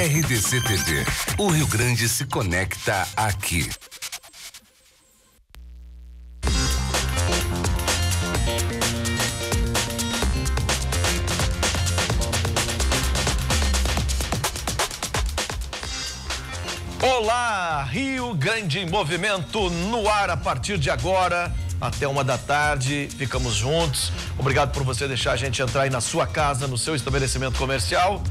RDC TV. O Rio Grande se conecta aqui. Olá, Rio Grande em movimento no ar a partir de agora até 1h da tarde. Ficamos juntos. Obrigado por você deixar a gente entrar aí na sua casa, no seu estabelecimento comercial,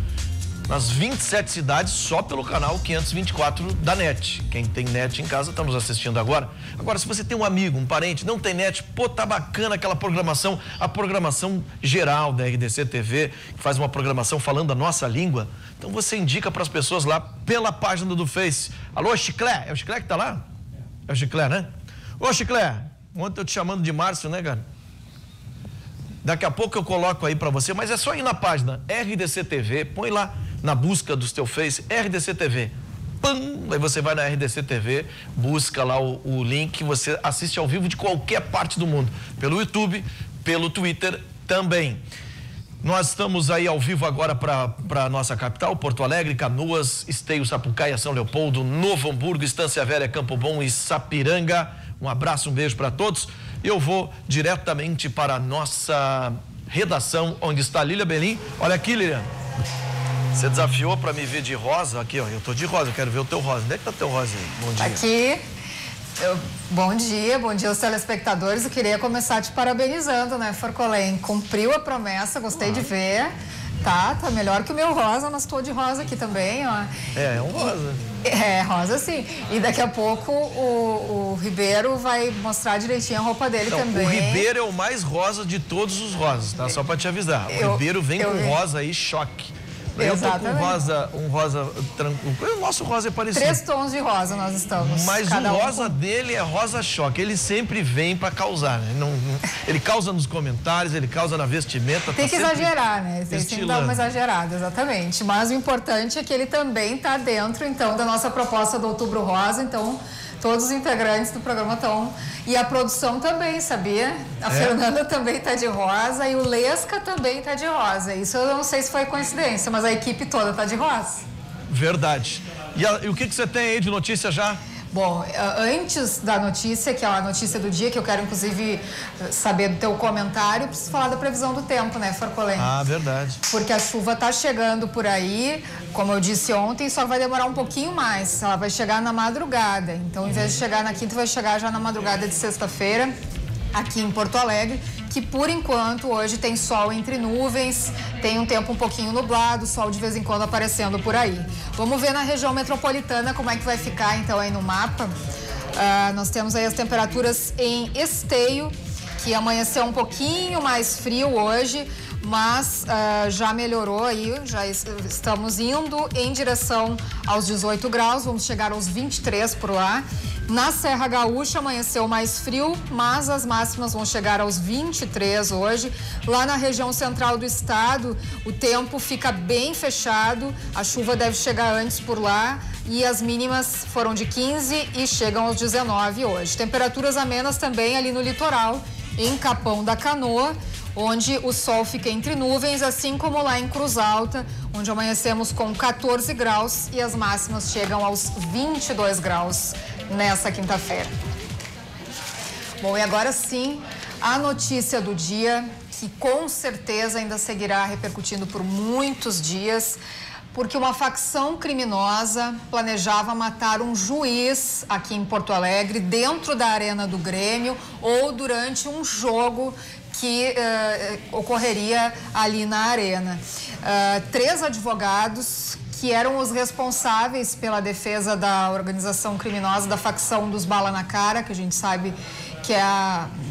nas 27 cidades, só pelo canal 524 da NET. Quem tem NET em casa está nos assistindo agora. Agora, se você tem um amigo, um parente, não tem NET, pô, tá bacana aquela programação, a programação geral da RDC TV, que faz uma programação falando a nossa língua. Então você indica para as pessoas lá pela página do Face. Alô, Chiclé? É o Chiclé que tá lá? É o Chiclé, né? Ô, Chiclé, ontem eu te chamando de Márcio, né, cara? Daqui a pouco eu coloco aí para você, mas é só ir na página RDC TV, põe lá na busca do teu Face, RDC TV. Pam! Aí você vai na RDC TV, busca lá o link, você assiste ao vivo de qualquer parte do mundo, pelo YouTube, pelo Twitter também. Nós estamos aí ao vivo agora para a nossa capital, Porto Alegre, Canoas, Esteio, Sapucaia, São Leopoldo, Novo Hamburgo, Estância Velha, Campo Bom e Sapiranga. Um abraço, um beijo para todos. Eu vou diretamente para a nossa redação, onde está Lília Belim. Olha aqui, Lília. Você desafiou para me ver de rosa? Aqui, ó, eu tô de rosa, quero ver o teu rosa. Onde é que tá o teu rosa aí? Bom dia. Aqui. Bom dia aos telespectadores. Eu queria começar te parabenizando, né, Forcolém? Cumpriu a promessa, gostei de ver. Tá melhor que o meu rosa, mas estou de rosa aqui também, ó. É um rosa. Rosa sim. E daqui a pouco o Ribeiro vai mostrar direitinho a roupa dele também. O Ribeiro é o mais rosa de todos os rosas, tá? Só para te avisar. O Ribeiro vem com rosa aí, choque. Eu tô com um rosa tranquilo. O nosso rosa é parecido. 3 tons de rosa nós estamos. Mas o rosa dele é rosa choque. Ele sempre vem para causar, né? Ele causa nos comentários, ele causa na vestimenta. Tem que exagerar, né? Tem que dar uma exagerada, exatamente. Mas o importante é que ele também está dentro, então, da nossa proposta do Outubro Rosa. Então, todos os integrantes do programa estão. E a produção também, sabia? A Fernanda também está de rosa e o Lesca também está de rosa. Isso eu não sei se foi coincidência, mas a equipe toda está de rosa. Verdade. E o que você tem aí de notícia já? Bom, antes da notícia, que é a notícia do dia, que eu quero inclusive saber do teu comentário, preciso falar da previsão do tempo, né, Forcolém? Ah, verdade. Porque a chuva tá chegando por aí, como eu disse ontem, só vai demorar um pouquinho mais. Ela vai chegar na madrugada. Então, em vez de chegar na quinta, vai chegar já na madrugada de sexta-feira, aqui em Porto Alegre, que por enquanto hoje tem sol entre nuvens, tem um tempo um pouquinho nublado, sol de vez em quando aparecendo por aí. Vamos ver na região metropolitana como é que vai ficar então aí no mapa. Nós temos aí as temperaturas em Esteio, que amanheceu um pouquinho mais frio hoje, mas já melhorou aí, já estamos indo em direção aos 18 graus, vamos chegar aos 23 por lá. Na Serra Gaúcha amanheceu mais frio, mas as máximas vão chegar aos 23 hoje. Lá na região central do estado, o tempo fica bem fechado, a chuva deve chegar antes por lá e as mínimas foram de 15 e chegam aos 19 hoje. Temperaturas amenas também ali no litoral, em Capão da Canoa, onde o sol fica entre nuvens, assim como lá em Cruz Alta, onde amanhecemos com 14 graus e as máximas chegam aos 22 graus nessa quinta-feira. Bom, e agora sim, a notícia do dia, que com certeza ainda seguirá repercutindo por muitos dias, porque uma facção criminosa planejava matar um juiz aqui em Porto Alegre, dentro da Arena do Grêmio, ou durante um jogo que ocorreria ali na Arena. 3 advogados que eram os responsáveis pela defesa da organização criminosa da facção dos Bala na Cara, que a gente sabe que é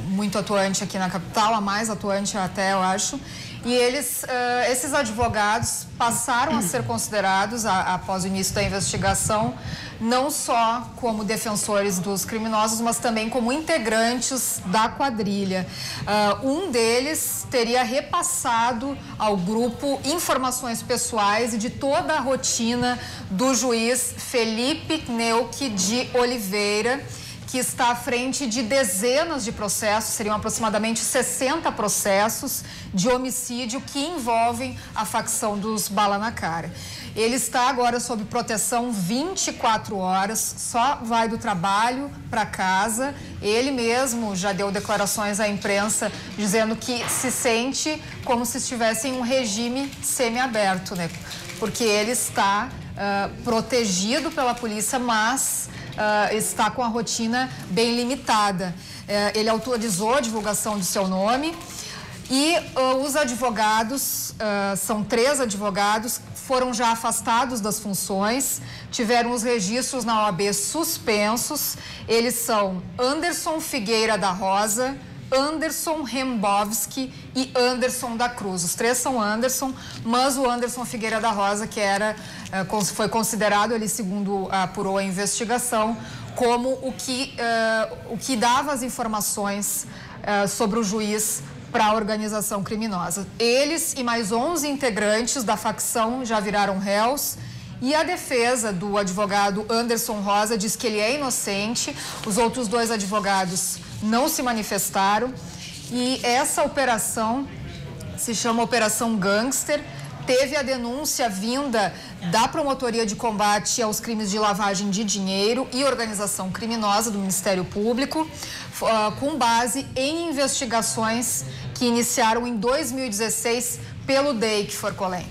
muito atuante aqui na capital, a mais atuante até, eu acho. E esses advogados passaram a ser considerados, após o início da investigação, não só como defensores dos criminosos, mas também como integrantes da quadrilha. Um deles teria repassado ao grupo informações pessoais e de toda a rotina do juiz Felipe Neuque de Oliveira, que está à frente de dezenas de processos, seriam aproximadamente 60 processos de homicídio que envolvem a facção dos Bala na Cara. Ele está agora sob proteção 24 horas, só vai do trabalho para casa. Ele mesmo já deu declarações à imprensa dizendo que se sente como se estivesse em um regime semiaberto, né? Porque ele está protegido pela polícia, mas está com a rotina bem limitada. Ele autorizou a divulgação do seu nome e os advogados, são 3 advogados, foram já afastados das funções, tiveram os registros na OAB suspensos. Eles são Anderson Figueira da Rosa, Anderson Rembowski e Anderson da Cruz. Os 3 são Anderson, mas o Anderson Figueira da Rosa, que foi considerado, ele segundo apurou a investigação, como o que dava as informações sobre o juiz para a organização criminosa. Eles e mais 11 integrantes da facção já viraram réus. E a defesa do advogado Anderson Rosa diz que ele é inocente. Os outros 2 advogados não se manifestaram. E essa operação se chama Operação Gangster. Teve a denúncia vinda da Promotoria de Combate aos Crimes de Lavagem de Dinheiro e Organização Criminosa do Ministério Público, com base em investigações que iniciaram em 2016 pelo DEIC Forcolém.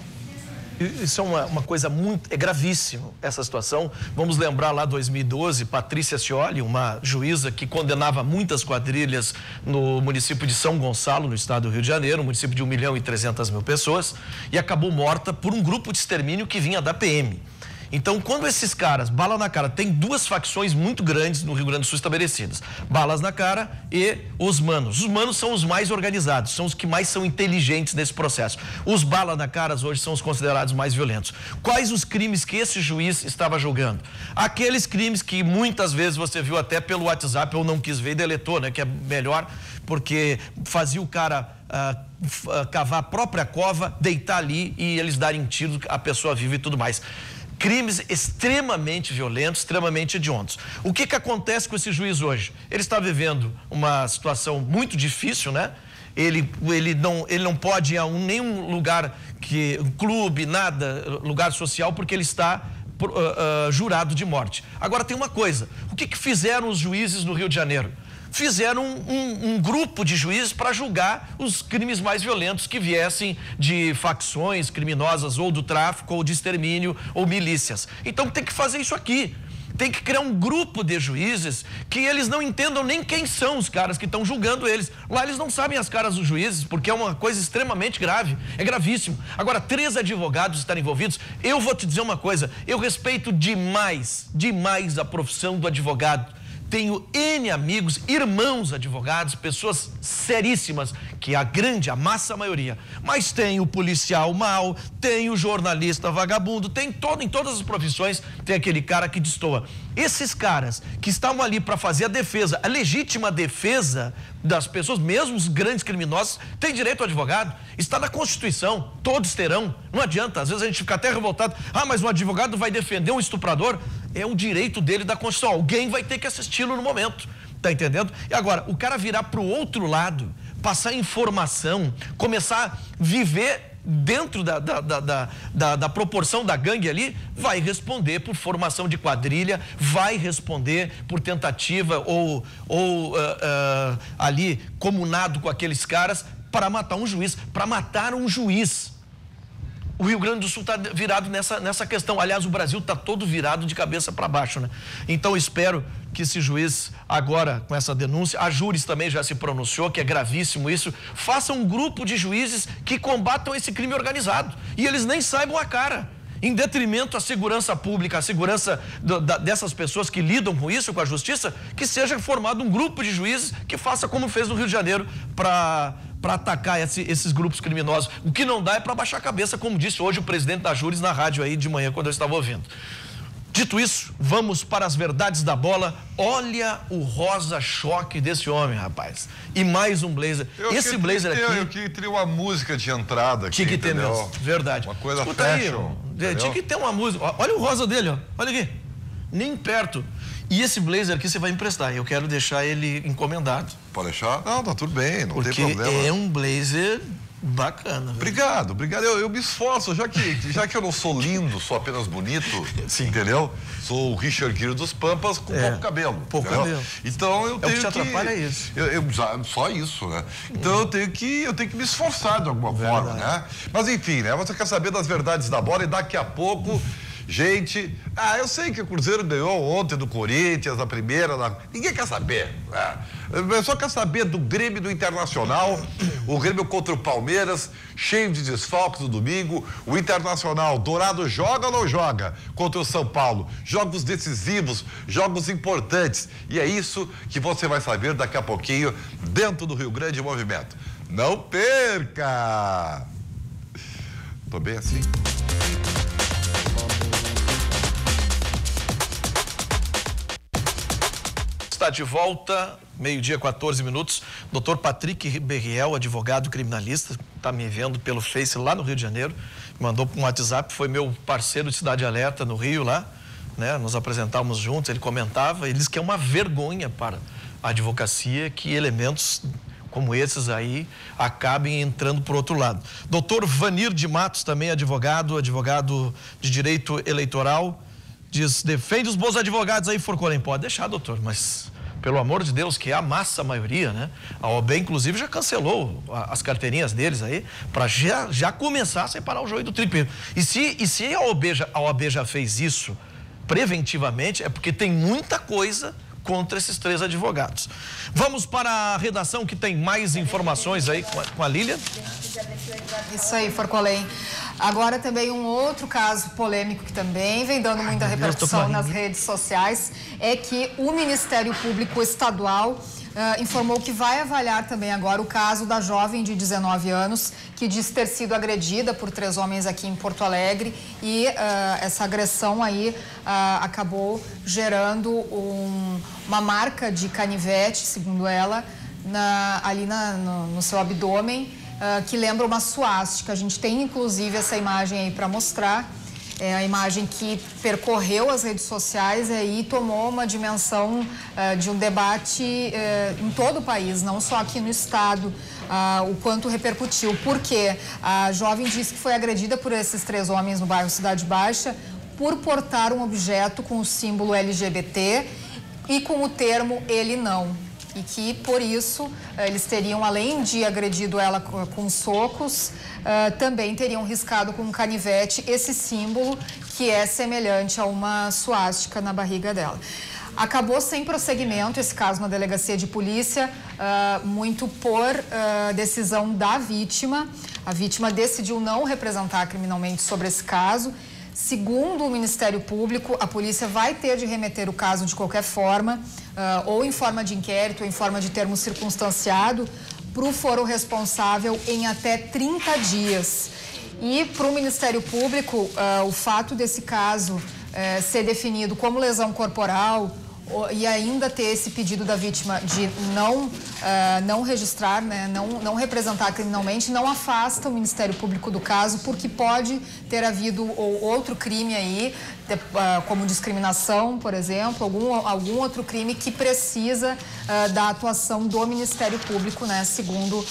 Isso é uma coisa muito... É gravíssimo essa situação. Vamos lembrar lá 2012, Patrícia Scioli, uma juíza que condenava muitas quadrilhas no município de São Gonçalo, no estado do Rio de Janeiro, um município de 1.300.000 pessoas, e acabou morta por um grupo de extermínio que vinha da PM. Então, quando esses caras, Bala na Cara, tem 2 facções muito grandes no Rio Grande do Sul estabelecidas, Balas na Cara e os Manos. Os Manos são os mais organizados, são os que mais são inteligentes nesse processo. Os Bala na Cara hoje são os considerados mais violentos. Quais os crimes que esse juiz estava julgando? Aqueles crimes que muitas vezes você viu até pelo WhatsApp ou não quis ver e deletou, né? Que é melhor, porque fazia o cara cavar a própria cova, deitar ali e eles darem tiro, a pessoa viva e tudo mais. Crimes extremamente violentos, extremamente hediondos. O que acontece com esse juiz hoje? Ele está vivendo uma situação muito difícil, né? Ele não pode ir a nenhum lugar, um clube, nada, lugar social, porque ele está jurado de morte. Agora tem uma coisa, o que fizeram os juízes no Rio de Janeiro? Fizeram um grupo de juízes para julgar os crimes mais violentos que viessem de facções criminosas ou do tráfico ou de extermínio ou milícias. Então tem que fazer isso aqui. Tem que criar um grupo de juízes que eles não entendam nem quem são os caras que estão julgando eles. Lá eles não sabem as caras dos juízes, porque é uma coisa extremamente grave, é gravíssimo. Agora, 3 advogados estarem envolvidos, eu vou te dizer uma coisa, eu respeito demais a profissão do advogado. Tenho N amigos, irmãos advogados, pessoas seríssimas, que a massa maioria. Mas tem o policial mau, tem o jornalista vagabundo, tem em todas as profissões, tem aquele cara que destoa. Esses caras que estavam ali para fazer a defesa, a legítima defesa das pessoas, mesmo os grandes criminosos, têm direito ao advogado. Está na Constituição, todos terão. Não adianta, às vezes a gente fica até revoltado. Ah, mas um advogado vai defender um estuprador? É um direito dele da Constituição. Alguém vai ter que assisti-lo no momento. Tá entendendo? E agora, o cara virar pro outro lado, passar informação, começar a viver dentro da proporção da gangue ali, vai responder por formação de quadrilha, vai responder por tentativa ou ali comunado com aqueles caras para matar um juiz, O Rio Grande do Sul está virado nessa questão. Aliás, o Brasil está todo virado de cabeça para baixo, né? Então, espero que esse juiz, agora, com essa denúncia, a Júris também já se pronunciou, que é gravíssimo isso, faça um grupo de juízes que combatam esse crime organizado. E eles nem saibam a cara. Em detrimento à segurança pública, à segurança dessas pessoas que lidam com isso, com a justiça, que seja formado um grupo de juízes que faça como fez no Rio de Janeiro para atacar esses grupos criminosos. O que não dá é para baixar a cabeça, como disse hoje o presidente da Júris na rádio aí de manhã, quando eu estava ouvindo. Dito isso, vamos para as verdades da bola. Olha o rosa choque desse homem, rapaz. E mais um blazer. Esse blazer aqui... Eu queria ter uma música de entrada aqui, tinha que ter mesmo, verdade. Uma coisa escuta fashion. Aí, tinha que ter uma música. Olha o rosa dele, ó. Olha aqui. Nem perto. E esse blazer aqui você vai emprestar. Eu quero deixar ele encomendado. Pode deixar? Não, tá tudo bem, não porque tem problema. É um blazer bacana. Obrigado. Eu me esforço, já que eu não sou lindo, sou apenas bonito, entendeu? Sou o Richard Gere dos Pampas com pouco cabelo. Pouco cabelo. Então eu tenho que te atrapalha isso. Só isso, né? Então eu tenho que me esforçar de alguma forma, né? Mas enfim, né? Você quer saber das verdades da bola e daqui a pouco... Gente, eu sei que o Cruzeiro ganhou ontem do Corinthians, a primeira, ninguém quer saber. Só quer saber do Grêmio e do Internacional. O Grêmio contra o Palmeiras, cheio de desfalques no domingo. O Internacional, Dourado joga ou não joga contra o São Paulo? Jogos decisivos, jogos importantes. E é isso que você vai saber daqui a pouquinho dentro do Rio Grande Movimento. Não perca! Tô bem assim? Está de volta, 12h14. Dr. Patrick Berriel, advogado criminalista, está me vendo pelo Face lá no Rio de Janeiro. Mandou um WhatsApp, foi meu parceiro de Cidade Alerta no Rio lá, né? Nos apresentávamos juntos, ele comentava, ele diz que é uma vergonha para a advocacia que elementos como esses aí acabem entrando por outro lado. Dr. Vanir de Matos, também advogado de direito eleitoral, diz, defende os bons advogados aí, Forcolém. Pode deixar, doutor, mas pelo amor de Deus, que é a massa maioria, né? A OAB, inclusive, já cancelou as carteirinhas deles aí, para já começar a separar o joio do trigo. E se a OAB já fez isso preventivamente, é porque tem muita coisa contra esses 3 advogados. Vamos para a redação que tem mais informações aí com a Lília. Isso aí, Forcolém. Agora também um outro caso polêmico que também vem dando muita repercussão nas redes sociais é que o Ministério Público Estadual informou que vai avaliar também agora o caso da jovem de 19 anos que diz ter sido agredida por 3 homens aqui em Porto Alegre e essa agressão aí acabou gerando uma marca de canivete, segundo ela, ali no seu abdômen, que lembra uma suástica. A gente tem inclusive essa imagem aí para mostrar. É a imagem que percorreu as redes sociais e tomou uma dimensão de um debate em todo o país, não só aqui no estado, o quanto repercutiu. Porque a jovem disse que foi agredida por esses 3 homens no bairro Cidade Baixa por portar um objeto com o símbolo LGBT e com o termo ele não. E que, por isso, eles teriam, além de agredido ela com socos, também teriam riscado com um canivete esse símbolo que é semelhante a uma suástica na barriga dela. Acabou sem prosseguimento esse caso na delegacia de polícia, muito por decisão da vítima. A vítima decidiu não representar criminalmente sobre esse caso. Segundo o Ministério Público, a polícia vai ter de remeter o caso de qualquer forma, ou em forma de inquérito, ou em forma de termo circunstanciado, para o foro responsável em até 30 dias. E para o Ministério Público, o fato desse caso ser definido como lesão corporal e ainda ter esse pedido da vítima de não registrar, né, não representar criminalmente, não afasta o Ministério Público do caso, porque pode ter havido outro crime aí, como discriminação, por exemplo, algum outro crime que precisa da atuação do Ministério Público, né, segundo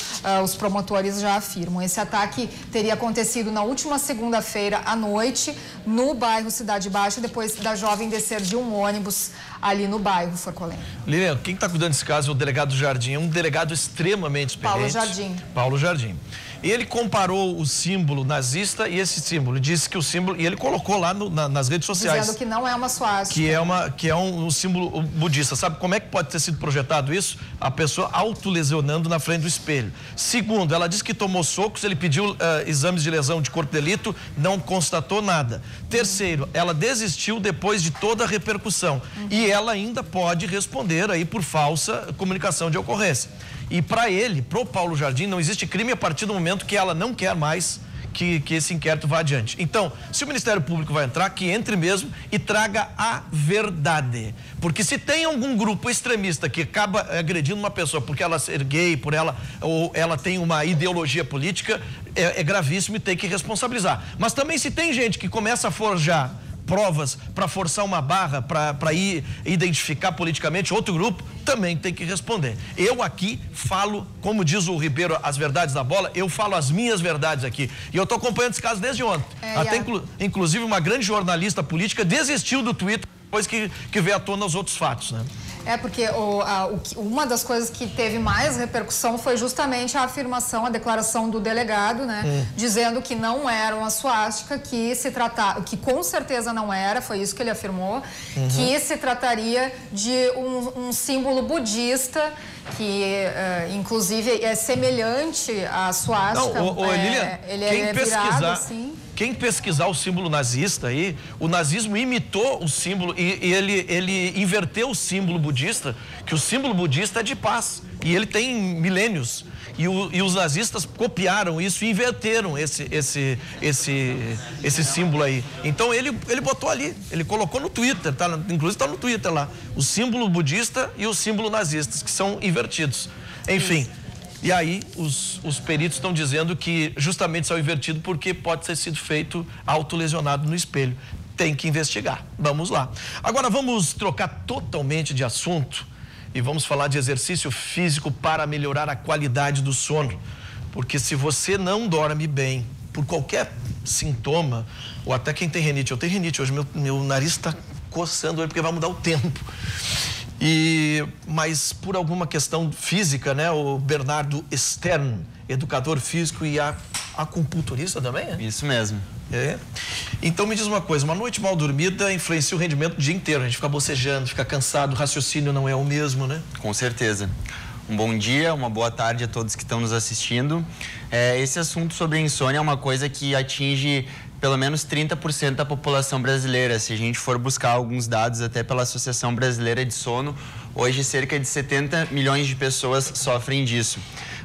os promotores já afirmam. Esse ataque teria acontecido na última segunda-feira à noite, no bairro Cidade Baixa, depois da jovem descer de um ônibus ali no bairro Forcolém. Lilian, quem está cuidando desse caso é o delegado Jardim, é um delegado extremamente experiente. Paulo Jardim. Ele comparou o símbolo nazista e esse símbolo, disse que o símbolo, e ele colocou lá nas redes sociais. Dizendo que não é uma suástica. Que é um símbolo budista. Sabe como é que pode ter sido projetado isso? A pessoa autolesionando na frente do espelho. Segundo, ela disse que tomou socos, ele pediu exames de lesão de corpo de delito, não constatou nada. Terceiro, ela desistiu depois de toda a repercussão. E ela ainda pode responder aí por falsa comunicação de ocorrência. E para ele, pro Paulo Jardim, não existe crime a partir do momento que ela não quer mais que esse inquérito vá adiante. Então, se o Ministério Público vai entrar, que entre mesmo e traga a verdade. Porque se tem algum grupo extremista que acaba agredindo uma pessoa porque ela ser gay, ou ela tem uma ideologia política, é gravíssimo e tem que responsabilizar. Mas também se tem gente que começa a forjar provas para forçar uma barra, para ir identificar politicamente outro grupo, também tem que responder. Eu aqui falo, como diz o Ribeiro, as verdades da bola, eu falo as minhas verdades aqui. E eu estou acompanhando esse caso desde ontem. Até inclusive uma grande jornalista política desistiu do Twitter depois que veio à tona os outros fatos, né? Porque uma das coisas que teve mais repercussão foi justamente a afirmação, a declaração do delegado, né? Dizendo que não era uma suástica, que com certeza não era, foi isso que ele afirmou, que se trataria de um símbolo budista, que inclusive é semelhante à suástica. Lilian, ele é virado assim. Quem pesquisar o símbolo nazista aí, o nazismo imitou o símbolo e ele inverteu o símbolo budista, que o símbolo budista é de paz e ele tem milênios. E os nazistas copiaram isso e inverteram esse símbolo aí. Então ele botou ali, ele colocou no Twitter, inclusive está no Twitter lá, o símbolo budista e o símbolo nazista, que são invertidos. Enfim. E aí os peritos estão dizendo que justamente são invertidos porque pode ter sido feito autolesionado no espelho. Tem que investigar. Vamos lá. Agora vamos trocar totalmente de assunto e vamos falar de exercício físico para melhorar a qualidade do sono. Porque se você não dorme bem por qualquer sintoma, ou até quem tem rinite, eu tenho rinite hoje, meu nariz está coçando porque vai mudar o tempo. Mas por alguma questão física, né? O Bernardo Stern, educador físico e acupunturista também, é? Isso mesmo. Então me diz uma coisa, uma noite mal dormida influencia o rendimento o dia inteiro, a gente fica bocejando, fica cansado, o raciocínio não é o mesmo, né? Com certeza. Um bom dia, uma boa tarde a todos que estão nos assistindo. Esse assunto sobre insônia é uma coisa que atinge pelo menos 30% da população brasileira. Se a gente for buscar alguns dados até pela Associação Brasileira de Sono, hoje cerca de 70 milhões de pessoas sofrem disso.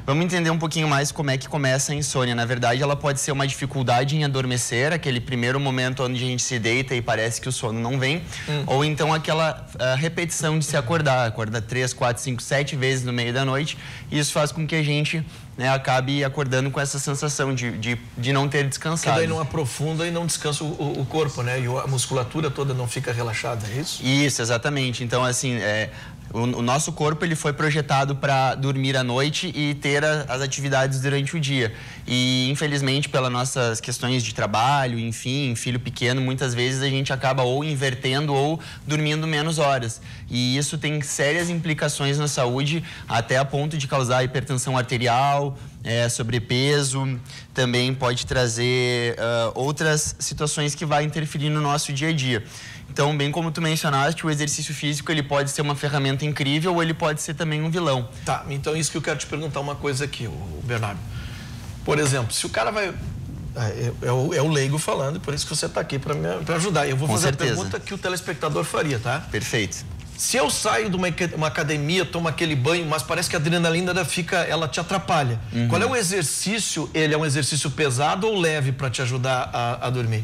Vamos entender um pouquinho mais como é que começa a insônia. Na verdade, ela pode ser uma dificuldade em adormecer, aquele primeiro momento onde a gente se deita e parece que o sono não vem, ou então aquela repetição de se acordar, acorda 3, 4, 5, 7 vezes no meio da noite, e isso faz com que a gente acabe acordando com essa sensação de não ter descansado. Que daí não aprofunda e não descansa o corpo, né? E a musculatura toda não fica relaxada, é isso? Isso, exatamente. Então, assim, o nosso corpo ele foi projetado para dormir à noite e ter as atividades durante o dia. E, infelizmente, pelas nossas questões de trabalho, enfim, filho pequeno, muitas vezes a gente acaba ou invertendo ou dormindo menos horas. E isso tem sérias implicações na saúde, até a ponto de causar hipertensão arterial, sobrepeso, também pode trazer outras situações que vai interferir no nosso dia a dia. Então, bem como tu mencionaste, o exercício físico ele pode ser uma ferramenta incrível ou ele pode ser também um vilão. Tá, então isso que eu quero te perguntar uma coisa aqui, Bernardo. Por exemplo, se o cara vai... É o leigo falando, por isso que você está aqui para ajudar. Eu vou fazer a pergunta que o telespectador faria, tá? Perfeito. Se eu saio de uma academia, tomo aquele banho, mas parece que a adrenalina ela te atrapalha. Qual é o exercício? Ele é um exercício pesado ou leve para te ajudar a dormir?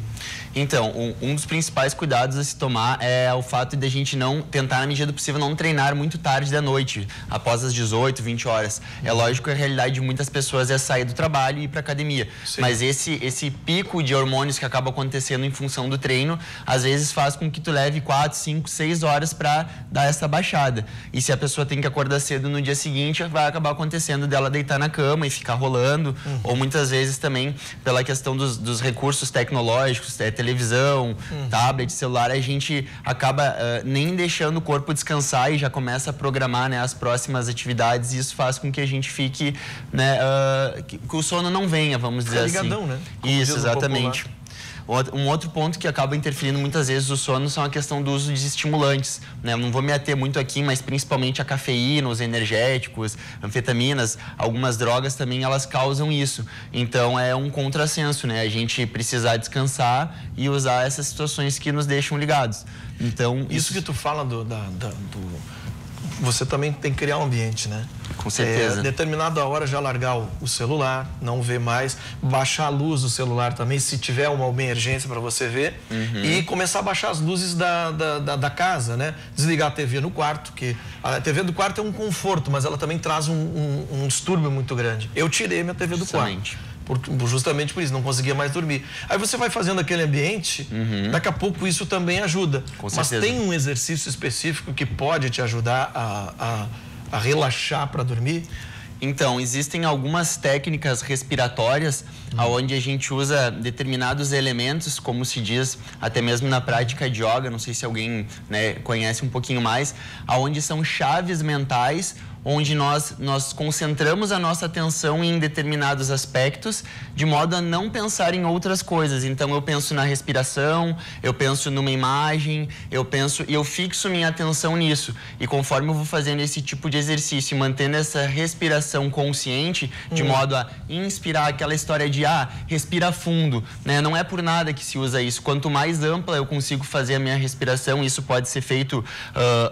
Então, um dos principais cuidados a se tomar é o fato de a gente não tentar, na medida do possível, não treinar muito tarde da noite, após as 18, 20 horas. É lógico que a realidade de muitas pessoas é sair do trabalho e ir para academia. Sim. Mas esse pico de hormônios que acaba acontecendo em função do treino, às vezes faz com que tu leve 4, 5, 6 horas para dar essa baixada. E se a pessoa tem que acordar cedo no dia seguinte, vai acabar acontecendo dela deitar na cama e ficar rolando, ou muitas vezes também pela questão dos recursos tecnológicos, televisão, tablet, celular, a gente acaba nem deixando o corpo descansar e já começa a programar, né, as próximas atividades, e isso faz com que a gente fique, né, que o sono não venha, vamos dizer ligadão, assim. Né? Isso, exatamente. Um outro ponto que acaba interferindo muitas vezes o sono são a questão do uso de estimulantes, né? Eu não vou me ater muito aqui, mas principalmente a cafeína, os energéticos, anfetaminas, algumas drogas também elas causam isso. Então é um contrassenso, né? A gente precisar descansar e usar essas situações que nos deixam ligados. Então isso que tu fala você também tem que criar um ambiente, né? Com certeza. Determinada hora já largar o celular, não ver mais, baixar a luz do celular também, se tiver uma emergência para você ver, e começar a baixar as luzes da casa, né? Desligar a TV no quarto, que a TV do quarto é um conforto, mas ela também traz um distúrbio muito grande. Eu tirei minha TV do quarto. justamente por isso, não conseguia mais dormir. Aí você vai fazendo aquele ambiente, daqui a pouco isso também ajuda. Mas tem um exercício específico que pode te ajudar a relaxar para dormir? Então, existem algumas técnicas respiratórias onde a gente usa determinados elementos, como se diz até mesmo na prática de yoga, não sei se alguém, né, conhece um pouquinho mais, onde são chaves mentais, onde nós concentramos a nossa atenção em determinados aspectos, de modo a não pensar em outras coisas. Então, eu penso na respiração, eu penso numa imagem, eu fixo minha atenção nisso. E conforme eu vou fazendo esse tipo de exercício, mantendo essa respiração consciente, de modo a inspirar aquela história de, respira fundo, né? Não é por nada que se usa isso. Quanto mais ampla eu consigo fazer a minha respiração, isso pode ser feito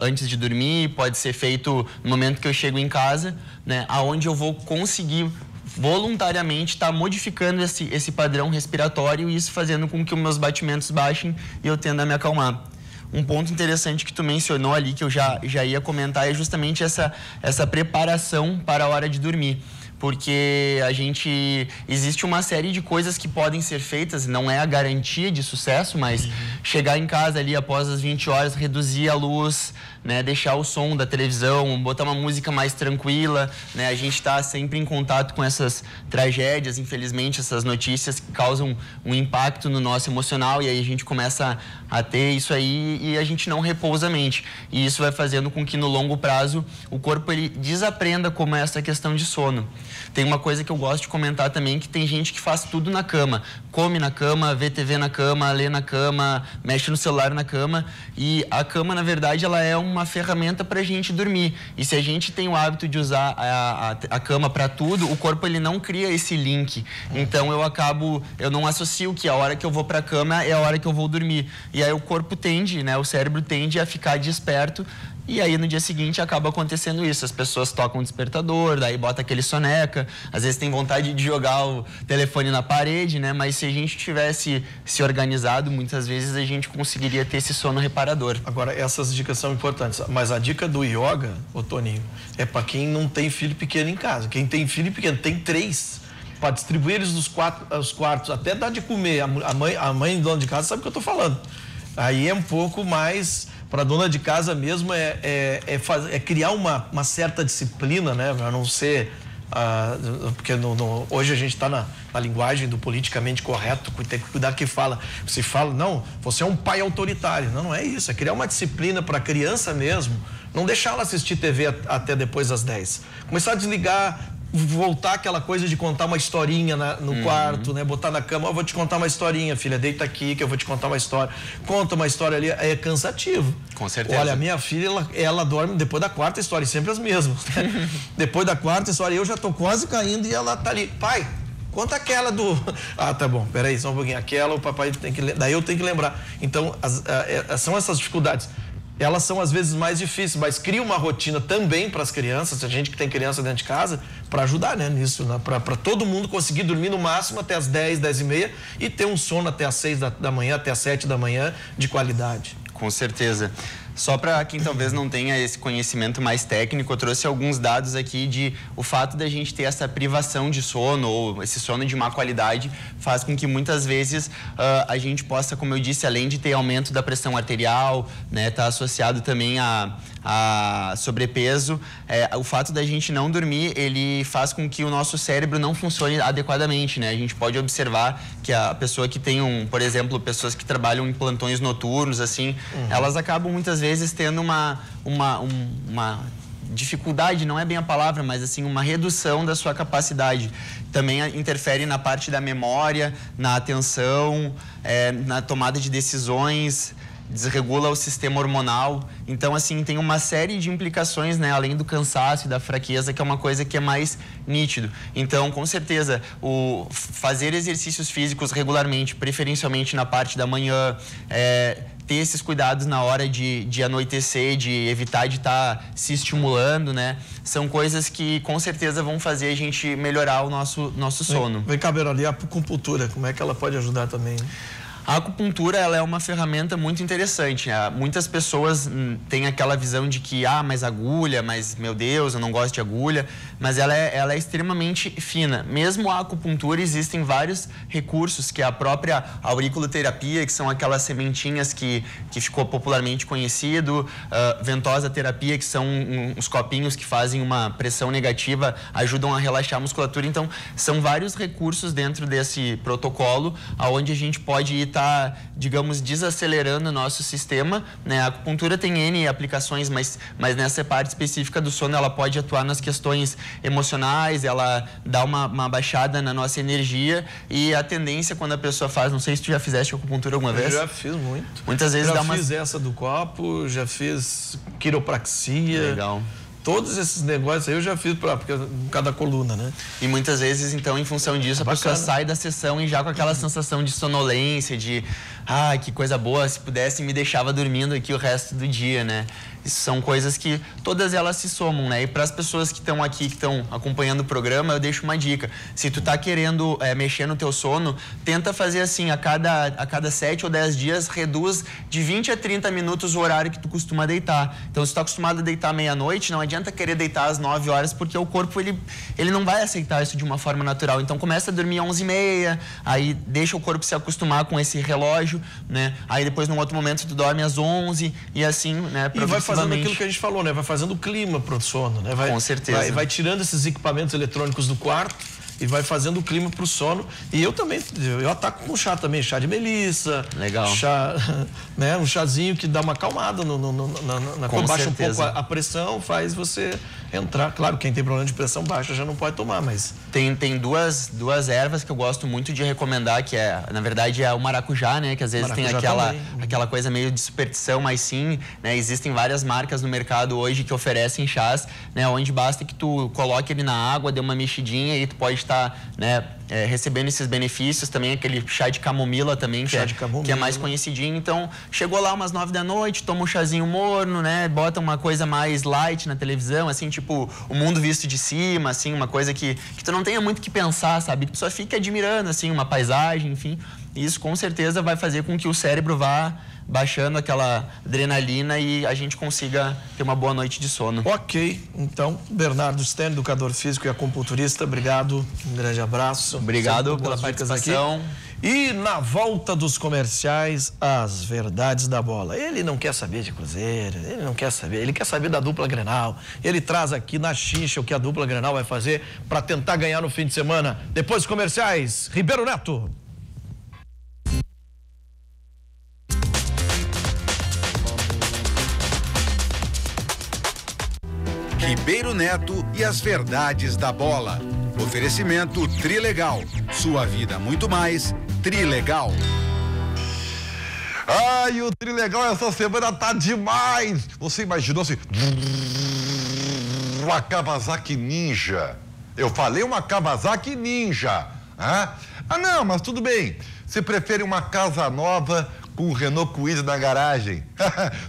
antes de dormir, pode ser feito no momento que eu chego em casa, né, aonde eu vou conseguir voluntariamente estar modificando esse padrão respiratório e isso fazendo com que os meus batimentos baixem e eu tenda a me acalmar. Um ponto interessante que tu mencionou ali, que eu já ia comentar, é justamente essa preparação para a hora de dormir. Porque existe uma série de coisas que podem ser feitas, não é a garantia de sucesso, mas chegar em casa ali após as 20 horas, reduzir a luz, né, deixar o som da televisão, botar uma música mais tranquila, né, a gente está sempre em contato com essas tragédias, infelizmente, essas notícias que causam um impacto no nosso emocional e aí a gente começa a ter isso aí e a gente não repousa a mente. E isso vai fazendo com que no longo prazo o corpo ele desaprenda como é essa questão de sono. Tem uma coisa que eu gosto de comentar também, que tem gente que faz tudo na cama. Come na cama, vê TV na cama, lê na cama, mexe no celular na cama. E a cama, na verdade, ela é uma ferramenta para a gente dormir. E se a gente tem o hábito de usar a cama para tudo, o corpo ele não cria esse link. Então eu não associo que a hora que eu vou para a cama é a hora que eu vou dormir. E aí o corpo tende, né, o cérebro tende a ficar desperto. E aí no dia seguinte acaba acontecendo isso, as pessoas tocam o despertador, daí bota aquele soneca, às vezes tem vontade de jogar o telefone na parede, né? Mas se a gente tivesse se organizado, muitas vezes a gente conseguiria ter esse sono reparador. Agora, essas dicas são importantes, mas a dica do yoga, ô Toninho, é para quem não tem filho pequeno em casa. Quem tem filho pequeno, tem 3, para distribuir eles os quartos, até dar de comer. A mãe dona de casa sabe o que eu tô falando. Aí é um pouco mais... Para dona de casa mesmo é criar uma certa disciplina, né? Para não ser... porque hoje a gente está na linguagem do politicamente correto, tem que cuidar que fala. Se fala, não, você é um pai autoritário. Não é isso. É criar uma disciplina para a criança mesmo. Não deixar ela assistir TV até depois das 10. Começar a desligar... voltar aquela coisa de contar uma historinha no quarto, né? Botar na cama, vou te contar uma historinha, filha, deita aqui que eu vou te contar uma história. Conta uma história ali, é cansativo. Com certeza. Olha, a minha filha, ela dorme depois da 4ª história, sempre as mesmas. Né? Depois da 4ª história, eu já tô quase caindo e ela tá ali. Pai, conta aquela do... tá bom, peraí, só um pouquinho. Aquela o papai tem que... Daí eu tenho que lembrar. Então, são essas dificuldades. Elas são às vezes mais difíceis, mas cria uma rotina também para as crianças, a gente que tem criança dentro de casa, para ajudar, né, nisso, né? Para todo mundo conseguir dormir no máximo até as 10, 10h30 e ter um sono até as 6 da manhã, até as 7 da manhã de qualidade. Com certeza. Só para quem talvez não tenha esse conhecimento mais técnico, eu trouxe alguns dados aqui de o fato da gente ter essa privação de sono ou esse sono de má qualidade faz com que muitas vezes a gente possa, como eu disse, além de ter aumento da pressão arterial, né, tá associado também a sobrepeso, o fato da gente não dormir, ele faz com que o nosso cérebro não funcione adequadamente, né? A gente pode observar que a pessoa que tem por exemplo, pessoas que trabalham em plantões noturnos, assim, elas acabam muitas vezes tendo uma dificuldade, não é bem a palavra, mas assim, uma redução da sua capacidade. Também interfere na parte da memória, na atenção, na tomada de decisões, desregula o sistema hormonal. Então, assim, tem uma série de implicações, né? Além do cansaço e da fraqueza, que é uma coisa que é mais nítido. Então, com certeza, o fazer exercícios físicos regularmente, preferencialmente na parte da manhã, ter esses cuidados na hora de anoitecer, de evitar de estar se estimulando, né? São coisas que com certeza vão fazer a gente melhorar o nosso sono. Vem cá, ali a acupuntura, como é que ela pode ajudar também? A acupuntura, ela é uma ferramenta muito interessante. Muitas pessoas têm aquela visão de que, mas agulha, mas meu Deus, eu não gosto de agulha. mas ela é extremamente fina. Mesmo a acupuntura, existem vários recursos, que é a própria auriculoterapia, que são aquelas sementinhas que ficou popularmente conhecido, ventosa terapia, que são uns copinhos que fazem uma pressão negativa, ajudam a relaxar a musculatura. Então, são vários recursos dentro desse protocolo, aonde a gente pode estar, digamos, desacelerando o nosso sistema, né? A acupuntura tem N aplicações, mas nessa parte específica do sono, ela pode atuar nas questões emocionais, ela dá uma baixada na nossa energia, e a tendência quando a pessoa faz, não sei se tu já fizeste acupuntura alguma vez? Eu já fiz muito. Muitas vezes já fiz essa do copo, já fiz quiropraxia. Legal. Todos esses negócios aí eu já fiz por cada coluna, né? E muitas vezes, então, em função disso, a pessoa sai da sessão e já com aquela sensação de sonolência, de que coisa boa, se pudesse me deixava dormindo aqui o resto do dia, né? Isso são coisas que todas elas se somam, né? E para as pessoas que estão aqui, que estão acompanhando o programa, eu deixo uma dica. Se tu tá querendo mexer no teu sono, tenta fazer assim, a cada 7 ou 10 dias, reduz de 20 a 30 minutos o horário que tu costuma deitar. Então, se tu tá acostumado a deitar meia-noite, não adianta querer deitar às 9 horas, porque o corpo, ele não vai aceitar isso de uma forma natural. Então, começa a dormir às 11h30, aí deixa o corpo se acostumar com esse relógio, né? Aí depois, num outro momento, tu dorme às 11 e assim, né? E vai fazendo aquilo que a gente falou, né? Vai fazendo o clima pro sono, né? Com certeza. Vai tirando esses equipamentos eletrônicos do quarto e vai fazendo o clima pro sono. E eu também, eu ataco com chá também, chá de melissa. Legal. Chá, né? Um chazinho que dá uma acalmada quando baixa um pouco a pressão, faz você entrar. Claro, quem tem problema de pressão baixa já não pode tomar, mas... Tem duas ervas que eu gosto muito de recomendar, que na verdade, é o maracujá, né? Que às vezes maracujá tem aquela coisa meio de superstição, mas sim, né? Existem várias marcas no mercado hoje que oferecem chás, né? Onde basta que tu coloque ele na água, dê uma mexidinha e tu pode estar, né? Recebendo esses benefícios. Também aquele chá de camomila também, que é mais conhecidinho. Então, chegou lá umas 9 da noite, toma um chazinho morno, né? Bota uma coisa mais light na televisão, assim, tipo o mundo visto de cima, assim, uma coisa que tu não tenha muito o que pensar, sabe? Que tu só fique admirando, assim, uma paisagem, enfim. E isso com certeza vai fazer com que o cérebro vá baixando aquela adrenalina e a gente consiga ter uma boa noite de sono. Ok, então, Bernardo Stern, educador físico e acupunturista, obrigado, um grande abraço. Obrigado pela participação. E na volta dos comerciais, as verdades da bola. Ele não quer saber de Cruzeiro, ele não quer saber, ele quer saber da dupla Grenal. Ele traz aqui na Xincha o que a dupla Grenal vai fazer para tentar ganhar no fim de semana. Depois dos comerciais, Ribeiro Neto. Ribeiro Neto e as verdades da bola. Oferecimento Trilegal. Sua vida muito mais. Trilegal. Ai, o Trilegal essa semana tá demais. Você imaginou assim? Uma Kawasaki Ninja. Eu falei uma Kawasaki Ninja. Não, mas tudo bem. Você prefere uma casa nova com o Renault Kwid na garagem?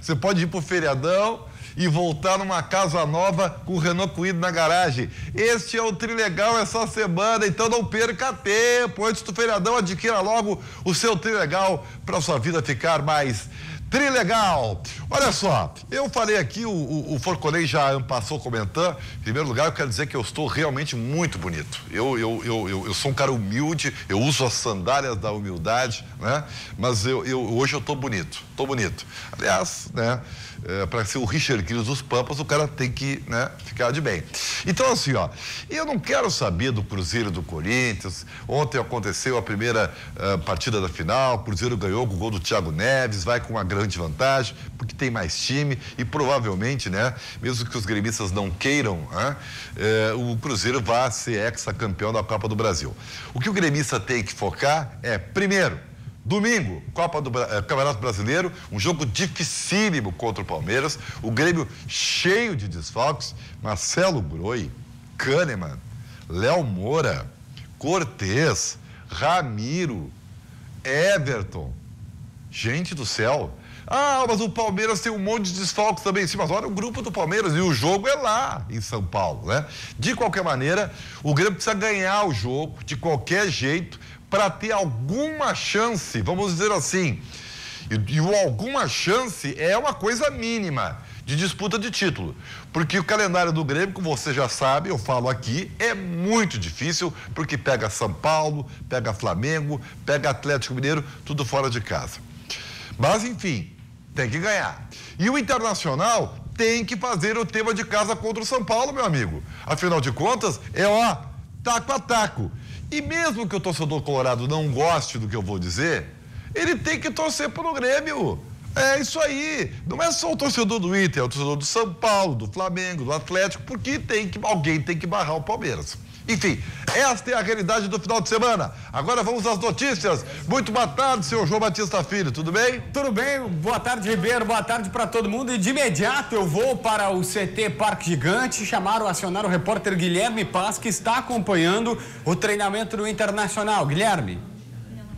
Você pode ir pro feriadão e voltar numa casa nova com o Renault Kwid na garagem. Este é o Trilegal essa semana, então não perca tempo. Antes do feriadão, adquira logo o seu Trilegal para sua vida ficar mais Trilegal. Olha só, eu falei aqui, o Forconei já passou comentando. Em primeiro lugar, eu quero dizer que eu estou realmente muito bonito. Eu sou um cara humilde, eu uso as sandálias da humildade, né? Mas hoje eu estou bonito, Aliás, né? Para ser o Richard Gere dos Pampas, o cara tem que, né, ficar de bem. Então, assim, ó, eu não quero saber do Cruzeiro e do Corinthians. Ontem aconteceu a primeira partida da final, o Cruzeiro ganhou com o gol do Thiago Neves, vai com uma grande vantagem, porque tem mais time e provavelmente, né, mesmo que os gremistas não queiram, o Cruzeiro vai ser ex-campeão da Copa do Brasil. O que o gremista tem que focar é, primeiro, domingo, Campeonato Brasileiro, um jogo dificílimo contra o Palmeiras, o Grêmio cheio de desfalques, Marcelo Groi, Kahneman, Léo Moura, Cortez, Ramiro, Everton. Gente do céu. Mas o Palmeiras tem um monte de desfalques também. Sim, mas olha o grupo do Palmeiras e o jogo é lá em São Paulo, né? De qualquer maneira, o Grêmio precisa ganhar o jogo de qualquer jeito para ter alguma chance, vamos dizer assim. E o alguma chance é uma coisa mínima de disputa de título. Porque o calendário do Grêmio, como você já sabe, eu falo aqui, é muito difícil, porque pega São Paulo, pega Flamengo, pega Atlético Mineiro, tudo fora de casa. Mas, enfim, tem que ganhar. E o Internacional tem que fazer o tema de casa contra o São Paulo, meu amigo. Afinal de contas, taco a taco. E mesmo que o torcedor colorado não goste do que eu vou dizer, ele tem que torcer pro Grêmio. É isso aí. Não é só o torcedor do Inter, é o torcedor do São Paulo, do Flamengo, do Atlético, porque alguém tem que barrar o Palmeiras. Enfim, esta é a realidade do final de semana. Agora vamos às notícias. Muito boa tarde, senhor João Batista Filho, tudo bem? Tudo bem, boa tarde, Ribeiro, boa tarde para todo mundo. E de imediato eu vou para o CT Parque Gigante, acionar o repórter Guilherme Paz, que está acompanhando o treinamento do Internacional. Guilherme.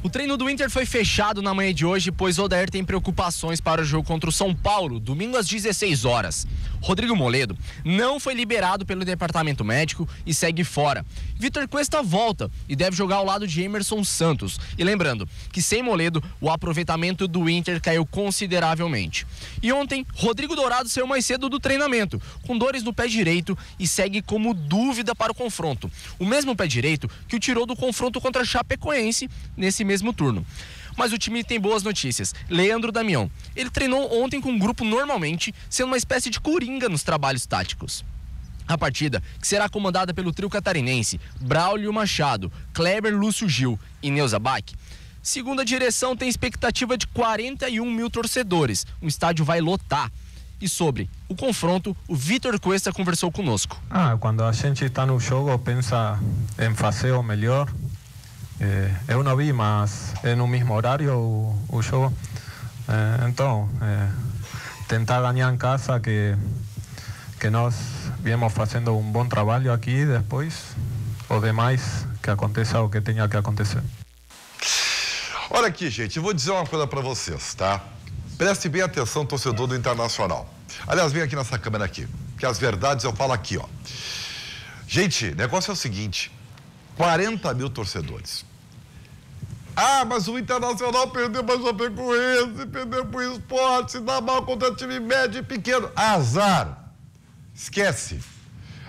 O treino do Inter foi fechado na manhã de hoje, pois Odair tem preocupações para o jogo contra o São Paulo, domingo às 16 horas. Rodrigo Moledo não foi liberado pelo departamento médico e segue fora. Vitor Cuesta volta e deve jogar ao lado de Emerson Santos. E lembrando que sem Moledo, o aproveitamento do Inter caiu consideravelmente. E ontem, Rodrigo Dourado saiu mais cedo do treinamento, com dores no pé direito e segue como dúvida para o confronto. O mesmo pé direito que o tirou do confronto contra a Chapecoense nesse mesmo turno. Mas o time tem boas notícias. Leandro Damião. Ele treinou ontem com o grupo normalmente, sendo uma espécie de coringa nos trabalhos táticos. A partida, que será comandada pelo trio catarinense Braulio Machado, Kleber Lúcio Gil e Neuza Bach, segundo a direção, tem expectativa de 41 mil torcedores. O estádio vai lotar. E sobre o confronto, o Vitor Cuesta conversou conosco. Quando a gente está no jogo, pensa em fazer o melhor. Eu não vi, mas é no mesmo horário o jogo. Então, tentar ganhar em casa, que nós viemos fazendo um bom trabalho aqui, depois o demais, que aconteça o que tenha que acontecer. Olha aqui, gente, eu vou dizer uma coisa para vocês, tá? Preste bem atenção, torcedor do Internacional. Aliás, vem aqui nessa câmera aqui, que as verdades eu falo aqui, ó. Gente, o negócio é o seguinte, 40 mil torcedores. Mas o Internacional perdeu para o Chapecoense, perdeu para o Sport, se dá mal contra time médio e pequeno. Azar. Esquece.